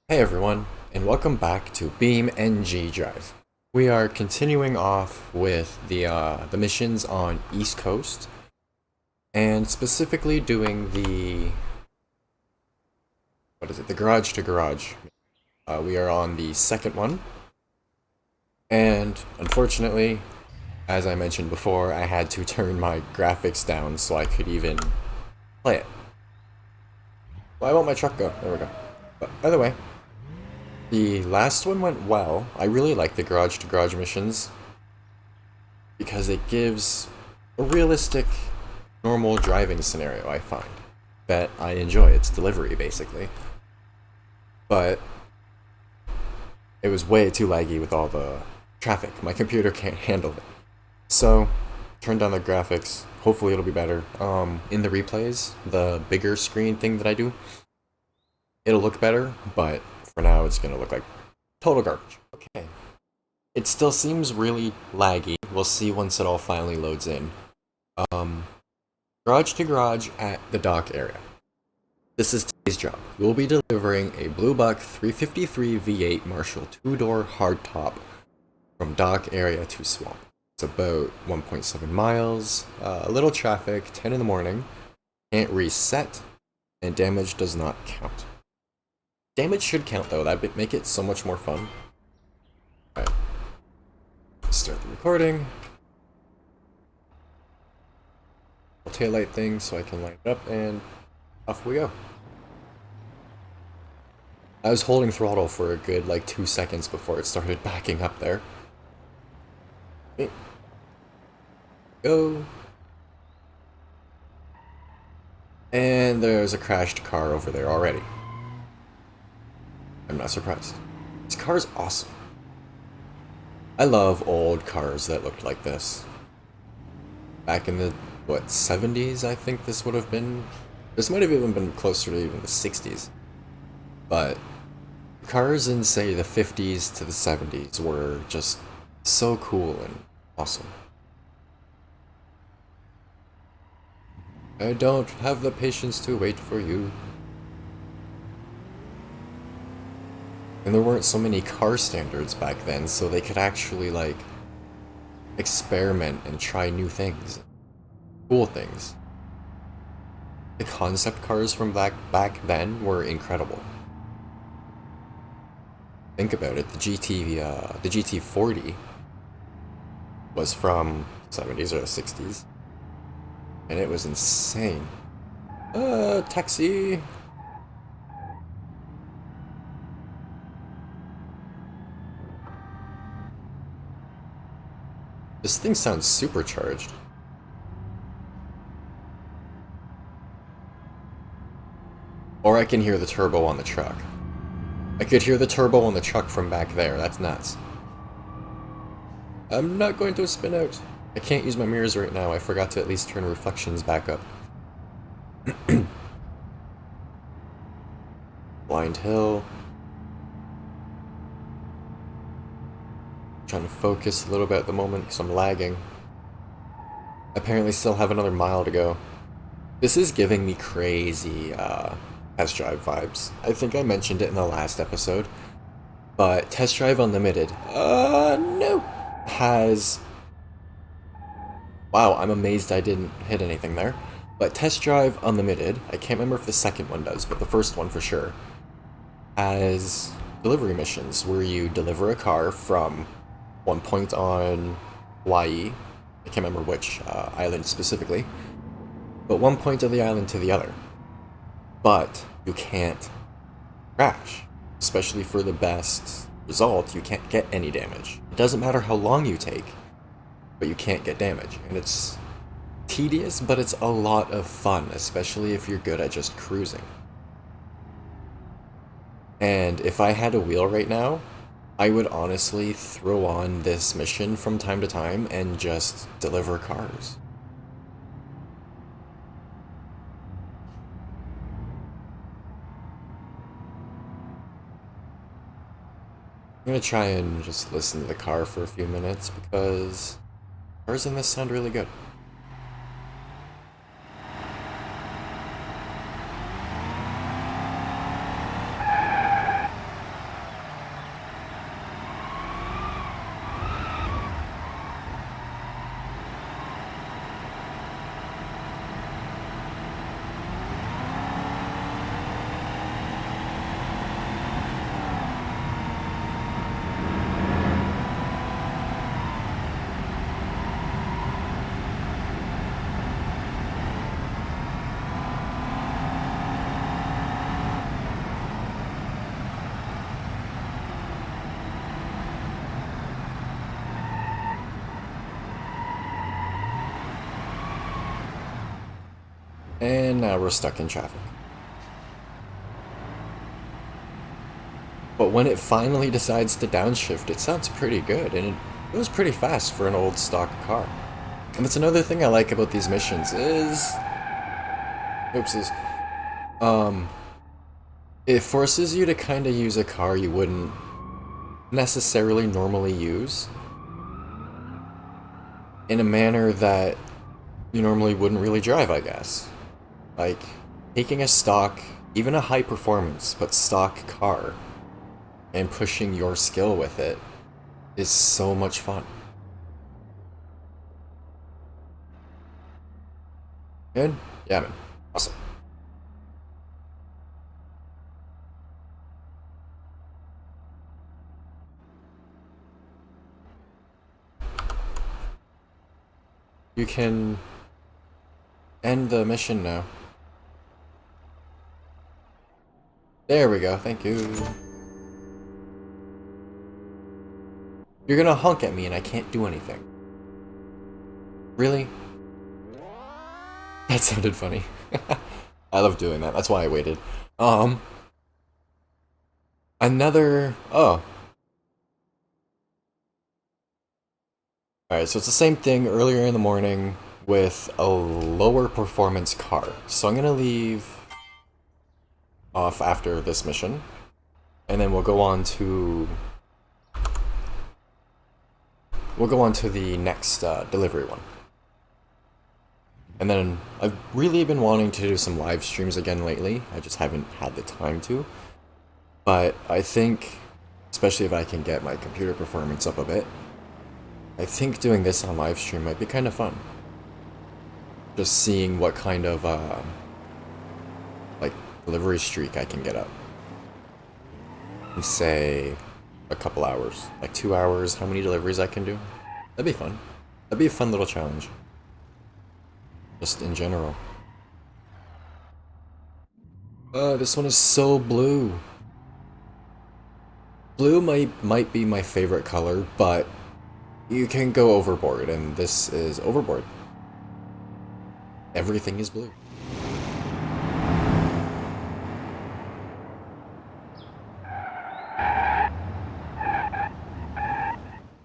Hey everyone, and welcome back to BeamNG.drive. We are continuing off with the missions on East Coast, and specifically doing the garage to garage. We are on the second one, and unfortunately, as I mentioned before, I had to turn my graphics down so I could even play it. Why won't my truck go? There we go. But either way. The last one went well. I really like the garage to garage missions because it gives a realistic, normal driving scenario, I find, that I enjoy. It's delivery, basically. But it was way too laggy with all the traffic. My computer can't handle it. So, turn down the graphics. Hopefully it'll be better. In the replays, the bigger screen thing that I do, it'll look better, but for now, it's gonna look like total garbage. Okay. It still seems really laggy. We'll see once it all finally loads in. Garage to garage at the dock area. This is today's job. We'll be delivering a Blue Buck 353 V8 Marshall 2-door hardtop from dock area to swamp. It's about 1.7 miles, a little traffic, 10 in the morning, can't reset, and damage does not count. Damage should count though, that would make it so much more fun. Alright. Start the recording. Taillight thing so I can line it up, and off we go. I was holding throttle for a good 2 seconds before it started backing up there. Okay. Go. And there's a crashed car over there already. I'm not surprised. This car's awesome. I love old cars that looked like this. Back in the, 70s, I think this would have been. This might have even been closer to even the 60s. But cars in, say, the 50s to the 70s were just so cool and awesome. I don't have the patience to wait for you. And there weren't so many car standards back then, so they could actually, experiment and try new things. Cool things. The concept cars from back then were incredible. Think about it, the GT40 was from the 70s or the 60s. And it was insane. Taxi! This thing sounds supercharged. Or I can hear the turbo on the truck. I could hear the turbo on the truck from back there, that's nuts. I'm not going to spin out. I can't use my mirrors right now, I forgot to at least turn reflections back up. Blind hill. Trying to focus a little bit at the moment because I'm lagging. Apparently still have another mile to go. This is giving me crazy test drive vibes. I think I mentioned it in the last episode, but Test Drive Unlimited, no, has... Wow, I'm amazed I didn't hit anything there. But Test Drive Unlimited, I can't remember if the second one does, but the first one for sure, has delivery missions where you deliver a car from one point on Hawaii, I can't remember which island specifically, but one point of the island to the other. But you can't crash, especially for the best result, you can't get any damage. It doesn't matter how long you take, but you can't get damage, and it's tedious, but it's a lot of fun, especially if you're good at just cruising. And if I had a wheel right now, I would honestly throw on this mission from time to time and just deliver cars. I'm gonna try and just listen to the car for a few minutes because cars in this sound really good. And now we're stuck in traffic. But when it finally decides to downshift, it sounds pretty good, and it goes pretty fast for an old stock car. And that's another thing I like about these missions is... Oopsies. It forces you to kind of use a car you wouldn't necessarily normally use in a manner that you normally wouldn't really drive, I guess. Like, taking a stock, even a high performance, but stock car, and pushing your skill with it is so much fun. Good? Yeah, man. Awesome. You can end the mission now. There we go, thank you. You're gonna honk at me and I can't do anything. Really? That sounded funny. I love doing that, that's why I waited. Another... Oh. Alright, so it's the same thing earlier in the morning with a lower performance car. So I'm gonna leave off after this mission, and then we'll go on to the next delivery one. And then I've really been wanting to do some live streams again lately. I just haven't had the time to. But I think, especially if I can get my computer performance up a bit, I think doing this on live stream might be kind of fun. Just seeing what kind of like delivery streak I can get up. And say a couple hours, like 2 hours, how many deliveries I can do. That'd be fun. That'd be a fun little challenge. Just in general. This one is so blue. Blue might be my favorite color, but you can go overboard, and this is overboard. Everything is blue.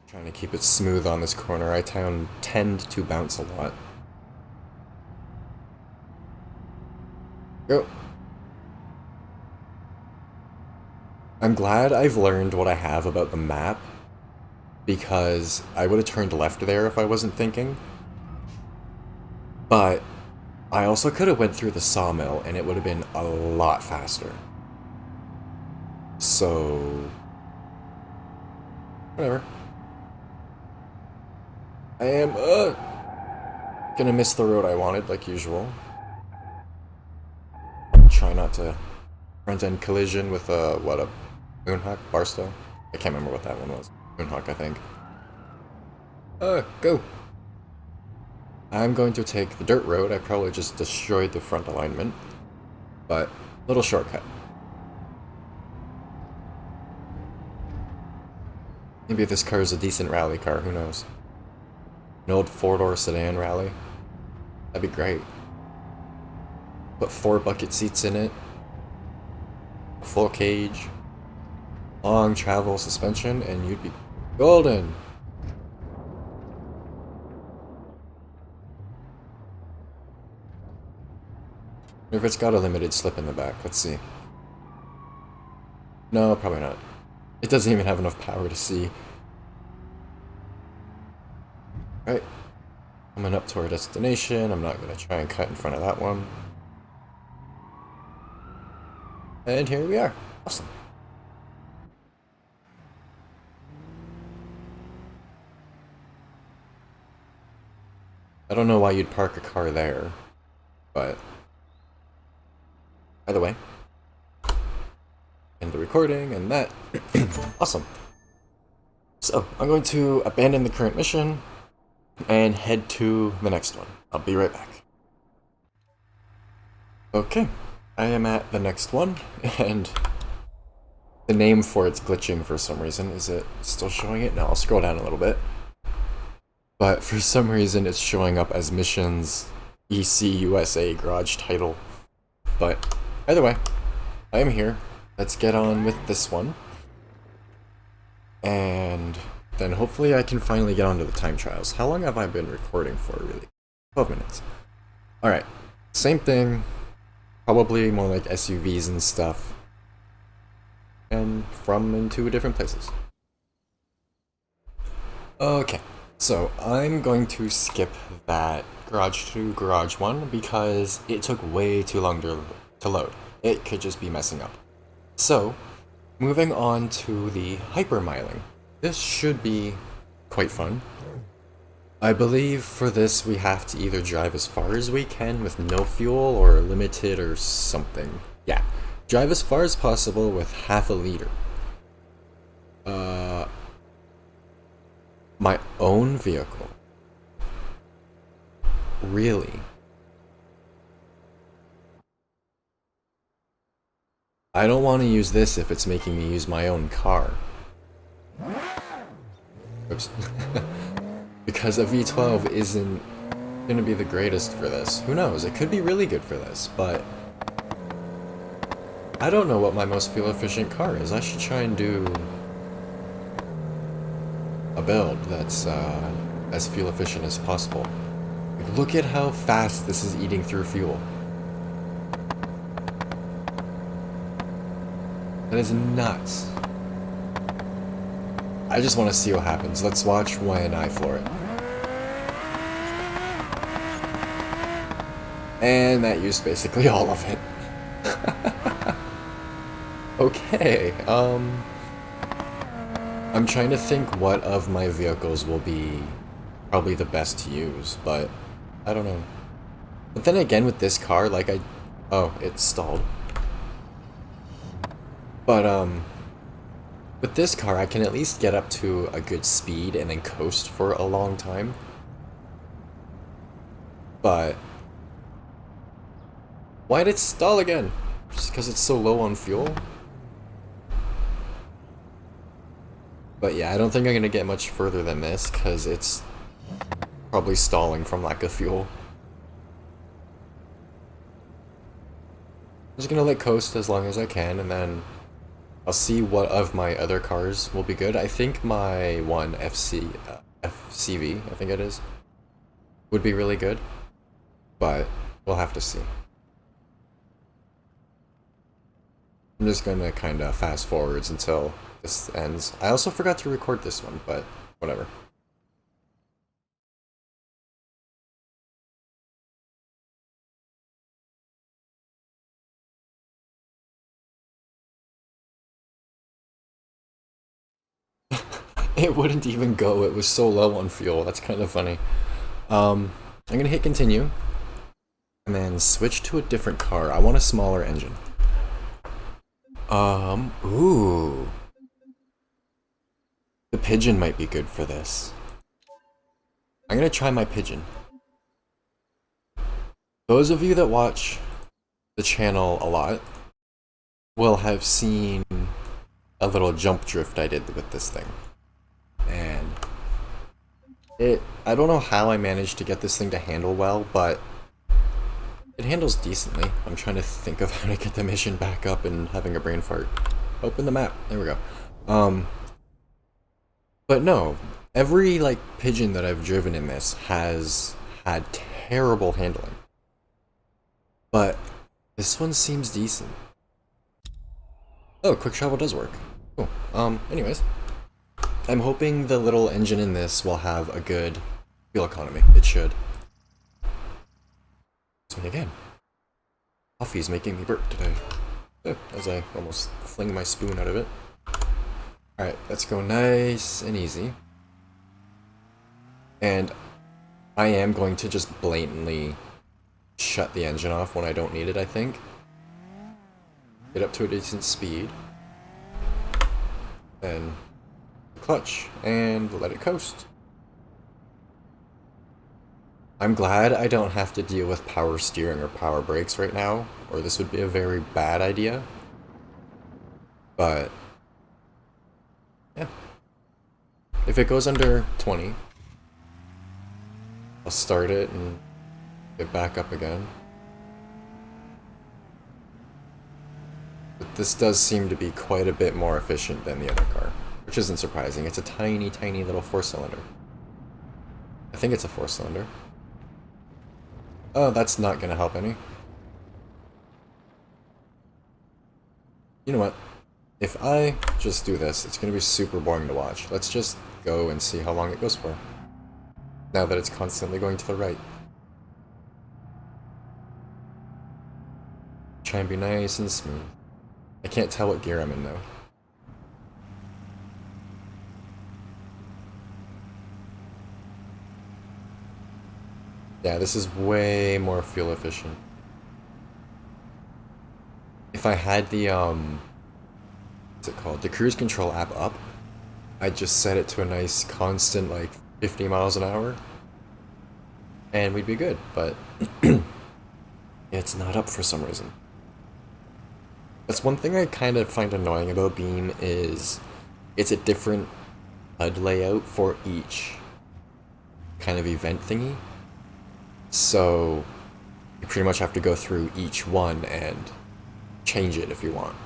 Trying to keep it smooth on this corner. I tend to bounce a lot. Go. I'm glad I've learned what I have about the map, because I would have turned left there if I wasn't thinking. But I also could have went through the sawmill and it would have been a lot faster. So... whatever. I am, gonna miss the road I wanted, like usual. Try not to front-end collision with a, what, a Moonhawk? Barstow? I can't remember what that one was. Moonhawk, I think. Go! I'm going to take the dirt road. I probably just destroyed the front alignment. But, little shortcut. Maybe this car is a decent rally car, who knows? An old four-door sedan rally. That'd be great. Put 4 bucket seats in it. A full cage. Long travel suspension, and you'd be golden. If it's got a limited slip in the back, let's see. No, probably not. It doesn't even have enough power to see. Right. Coming up to our destination. I'm not going to try and cut in front of that one. And here we are. Awesome. I don't know why you'd park a car there, but either way. End the recording, and that. Awesome. So, I'm going to abandon the current mission and head to the next one. I'll be right back. Okay. I am at the next one, and the name for it's glitching for some reason. Is it still showing it? No, I'll scroll down a little bit. But for some reason it's showing up as missions EC USA garage title. But either way, I am here. Let's get on with this one. And then hopefully I can finally get onto the time trials. How long have I been recording for, really? 12 minutes. Alright, same thing. Probably more like SUVs and stuff. And from and to different places. Okay, so I'm going to skip that garage to garage one because it took way too long to load. It could just be messing up. So, moving on to the hypermiling. This should be quite fun. I believe for this we have to either drive as far as we can with no fuel or limited or something. Yeah, drive as far as possible with half a liter. My own vehicle. Really? I don't want to use this if it's making me use my own car. Oops. Because a V12 isn't gonna be the greatest for this. Who knows? It could be really good for this, but I don't know what my most fuel efficient car is. I should try and do a build that's as fuel efficient as possible. Like, look at how fast this is eating through fuel. That is nuts. I just want to see what happens. Let's watch when I floor it. And that used basically all of it. Okay, I'm trying to think what of my vehicles will be probably the best to use, but I don't know. But then again, with this car, like oh, it's stalled. But, with this car, I can at least get up to a good speed and then coast for a long time. But why'd it stall again? Just because it's so low on fuel? But yeah, I don't think I'm gonna get much further than this, because it's probably stalling from lack of fuel. I'm just gonna let coast as long as I can, and then I'll see what of my other cars will be good. I think my one FCV, I think it is, would be really good, but we'll have to see. I'm just gonna kind of fast forwards until this ends. I also forgot to record this one, but whatever. It wouldn't even go, it was so low on fuel. That's kind of funny. I'm gonna hit continue and then switch to a different car. I want a smaller engine. Ooh. The Pigeon might be good for this. I'm gonna try my Pigeon. Those of you that watch the channel a lot will have seen a little jump drift I did with this thing. And I don't know how I managed to get this thing to handle well, but it handles decently. I'm trying to think of how to get the mission back up and having a brain fart. Open the map. There we go. But no, every like Pigeon that I've driven in this has had terrible handling. But this one seems decent. Oh, quick travel does work. Cool. Anyways, I'm hoping the little engine in this will have a good fuel economy. It should. So again, coffee's making me burp today. As I almost fling my spoon out of it. Alright, let's go nice and easy. And I am going to just blatantly shut the engine off when I don't need it, I think. Get up to a decent speed. Then clutch and let it coast. I'm glad I don't have to deal with power steering or power brakes right now, or this would be a very bad idea. But yeah. If it goes under 20, I'll start it and Get back up again. But this does seem to be quite a bit more efficient than the other car, which isn't surprising. It's a tiny, tiny little 4-cylinder. I think it's a 4-cylinder. Oh, that's not gonna help any. You know what? If I just do this, it's gonna be super boring to watch. Let's just go and see how long it goes for. Now that it's constantly going to the right. Try and be nice and smooth. I can't tell what gear I'm in though. Yeah, this is way more fuel efficient. If I had the, what's it called? The cruise control app up, I'd just set it to a nice constant, like, 50 miles an hour, and we'd be good, but it's not up for some reason. That's one thing I kind of find annoying about Beam is it's a different HUD layout for each kind of event thingy. So you pretty much have to go through each one and change it if you want.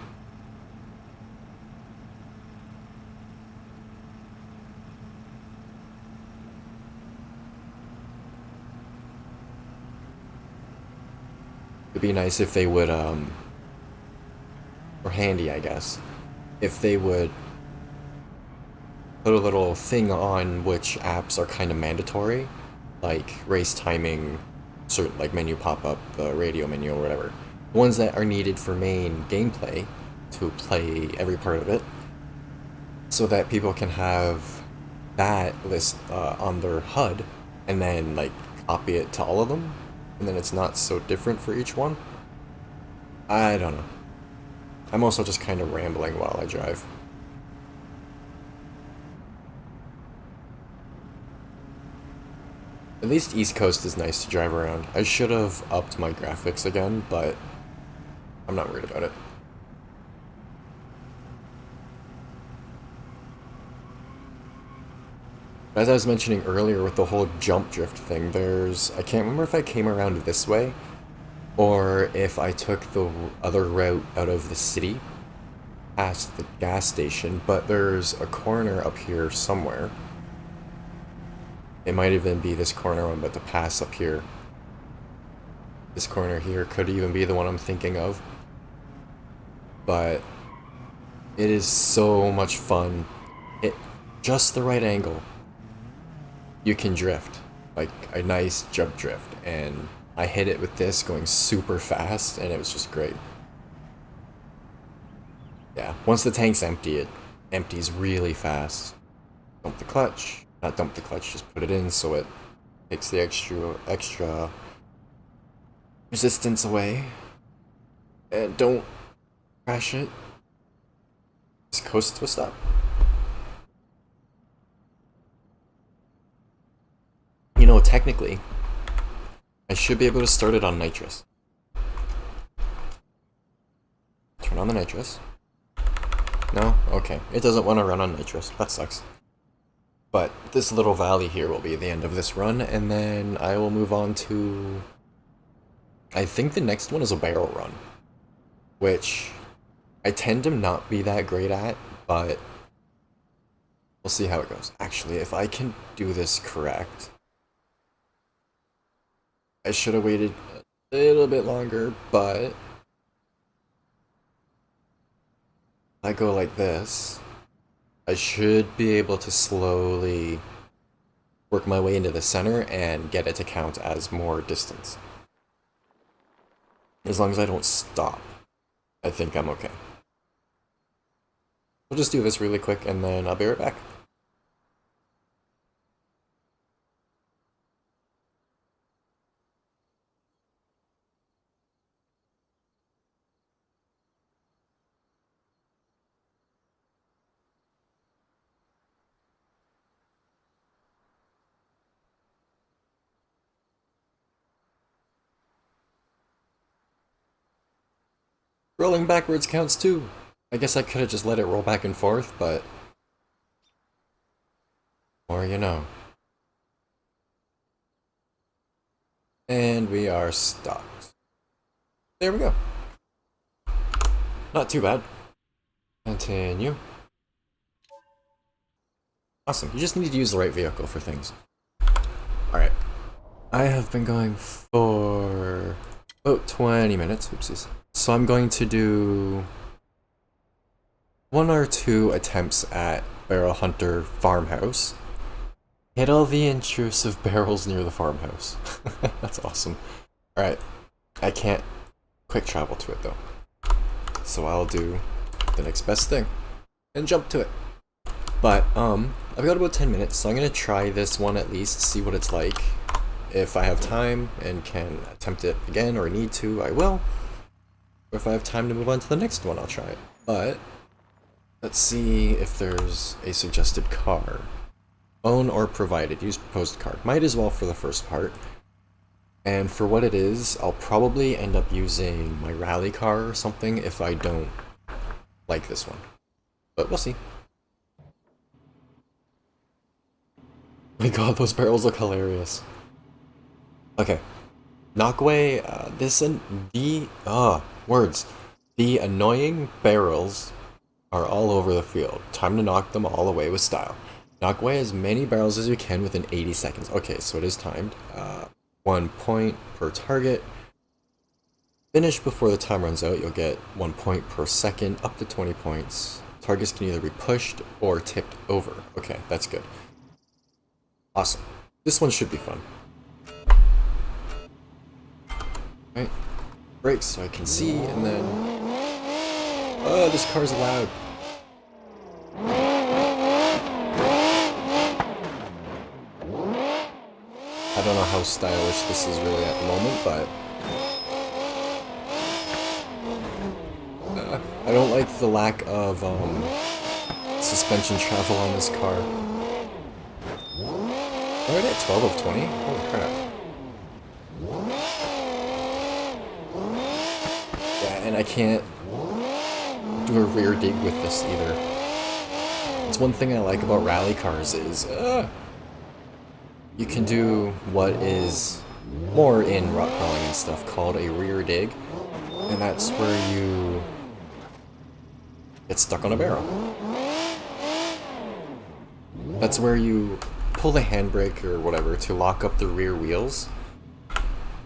It'd be nice if they would, or handy, I guess, if they would put a little thing on which apps are kind of mandatory, like race timing, certain like menu pop-up, the radio menu or whatever. The ones that are needed for main gameplay to play every part of it, so that people can have that list on their HUD and then like copy it to all of them, and then it's not so different for each one. I don't know. I'm also just kind of rambling while I drive. At least East Coast is nice to drive around. I should have upped my graphics again, but I'm not worried about it. As I was mentioning earlier with the whole jump drift thing, I can't remember if I came around this way or if I took the other route out of the city past the gas station, but there's a corner up here somewhere. It might even be this corner I'm about to pass up here. This corner here could even be the one I'm thinking of. But it is so much fun. Just the right angle. You can drift. Like a nice jump drift. And I hit it with this going super fast and it was just great. Yeah, once the tank's empty, it empties really fast. Dump the clutch. Not dump the clutch, just put it in so it takes the extra resistance away. And don't crash it. Just coast to a stop. You know, technically, I should be able to start it on nitrous. Turn on the nitrous. No? Okay. It doesn't want to run on nitrous. That sucks. But this little valley here will be the end of this run, and then I will move on to... I think the next one is a barrel run, which I tend to not be that great at, but we'll see how it goes. Actually, if I can do this correct, I should have waited a little bit longer, but I go like this, I should be able to slowly work my way into the center and get it to count as more distance. As long as I don't stop, I think I'm okay. We'll just do this really quick and then I'll be right back. Rolling backwards counts too. I guess I could have just let it roll back and forth, but... Or you know. And we are stopped. There we go. Not too bad. Continue. Awesome. You just need to use the right vehicle for things. Alright. I have been going for about 20 minutes. Oopsies. So I'm going to do 1 or 2 attempts at Barrel Hunter Farmhouse. Hit all the intrusive barrels near the farmhouse. That's awesome. Alright. I can't quick travel to it though. So I'll do the next best thing and jump to it. But I've got about 10 minutes, so I'm gonna try this one at least, see what it's like. If I have time and can attempt it again or need to, I will. Or if I have time to move on to the next one, I'll try it. But let's see if there's a suggested car. Own or provided. Use proposed car. Might as well for the first part. And for what it is, I'll probably end up using my rally car or something if I don't like this one. But we'll see. My god, those barrels look hilarious. Okay. Knockway, words. The annoying barrels are all over the field. Time to knock them all away with style. Knock away as many barrels as you can within 80 seconds. Okay, so it is timed. 1 point per target. Finish before the time runs out. You'll get 1 point per second, up to 20 points. Targets can either be pushed or tipped over. Okay, that's good. Awesome. This one should be fun. Right. Brakes so I can see, and then... Oh, this car's loud. I don't know how stylish this is really at the moment, but... I don't like the lack of suspension travel on this car. Already at 12 of 20? Holy crap. Yeah, and I can't do a rear dig with this either. It's one thing I like about rally cars is, you can do what is more in rock crawling and stuff called a rear dig, and that's where you get stuck on a barrel. That's where you pull the handbrake or whatever to lock up the rear wheels,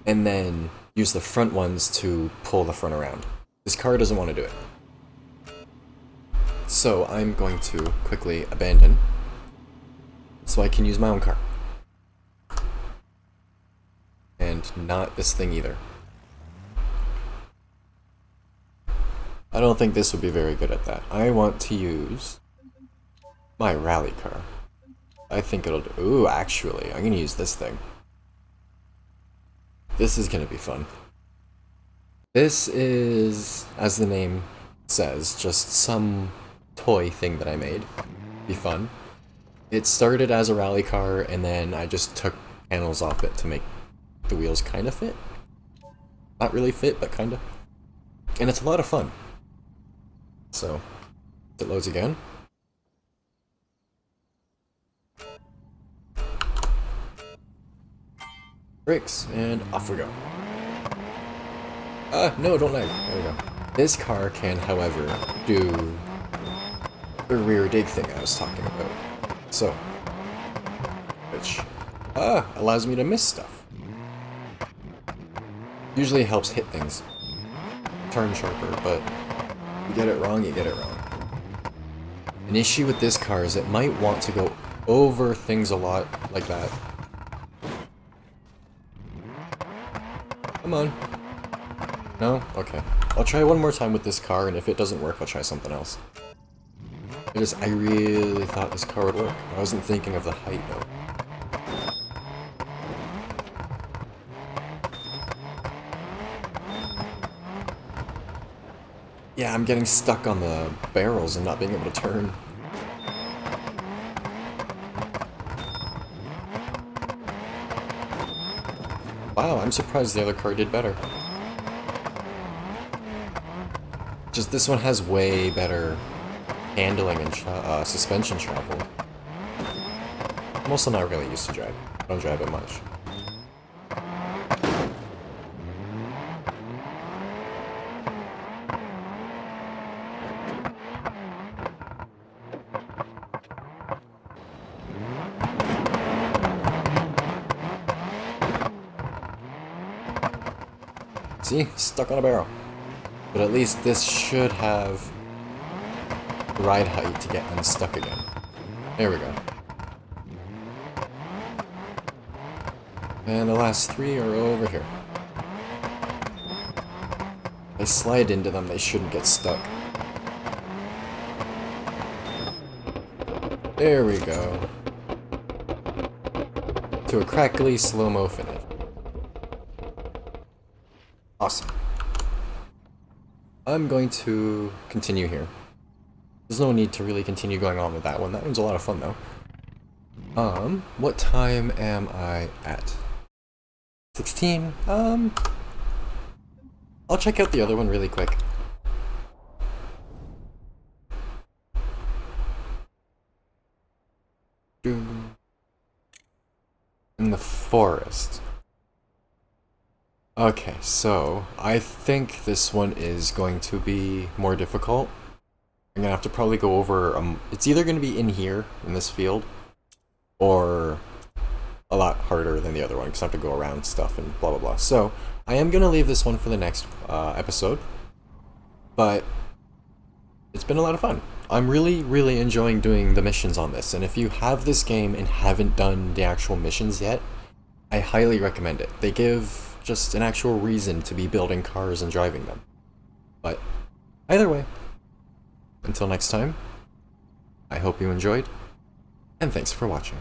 and then use the front ones to pull the front around. This car doesn't want to do it. So I'm going to quickly abandon so I can use my own car. And not this thing either. I don't think this would be very good at that. I want to use my rally car. I think it'll do. Ooh, actually, I'm gonna use this thing. This is gonna be fun. This is, as the name says, just some toy thing that I made. Be fun. It started as a rally car, and then I just took panels off it to make the wheels kind of fit. Not really fit, but kind of. And it's a lot of fun. So, it loads again. Brakes, and off we go. No, don't lag. There we go. This car can, however, do the rear dig thing I was talking about. So, which, allows me to miss stuff. Usually helps hit things. Turn sharper, but you get it wrong, you get it wrong. An issue with this car is it might want to go over things a lot like that. Come on. No? Okay. I'll try one more time with this car, and if it doesn't work, I'll try something else. I really thought this car would work. I wasn't thinking of the height, though. Yeah, I'm getting stuck on the barrels and not being able to turn. Wow, I'm surprised the other car did better. Just this one has way better handling and suspension travel. I'm also not really used to driving. I don't drive it much. See? Stuck on a barrel. But at least this should have ride height to get unstuck again. There we go. And the last 3 are over here. If I slide into them, they shouldn't get stuck. There we go. To a crackly slow-mo finish. Awesome. I'm going to continue here. There's no need to really continue going on with that one. That one's a lot of fun, though. What time am I at? 16? I'll check out the other one really quick. In the forest. Okay, so I think this one is going to be more difficult. I'm gonna have to probably go over, it's either gonna be in here, in this field, or a lot harder than the other one, because I have to go around stuff and blah blah blah. So, I am gonna leave this one for the next episode, but it's been a lot of fun. I'm really enjoying doing the missions on this, and if you have this game and haven't done the actual missions yet, I highly recommend it. They give just an actual reason to be building cars and driving them. But either way, until next time, I hope you enjoyed, and thanks for watching.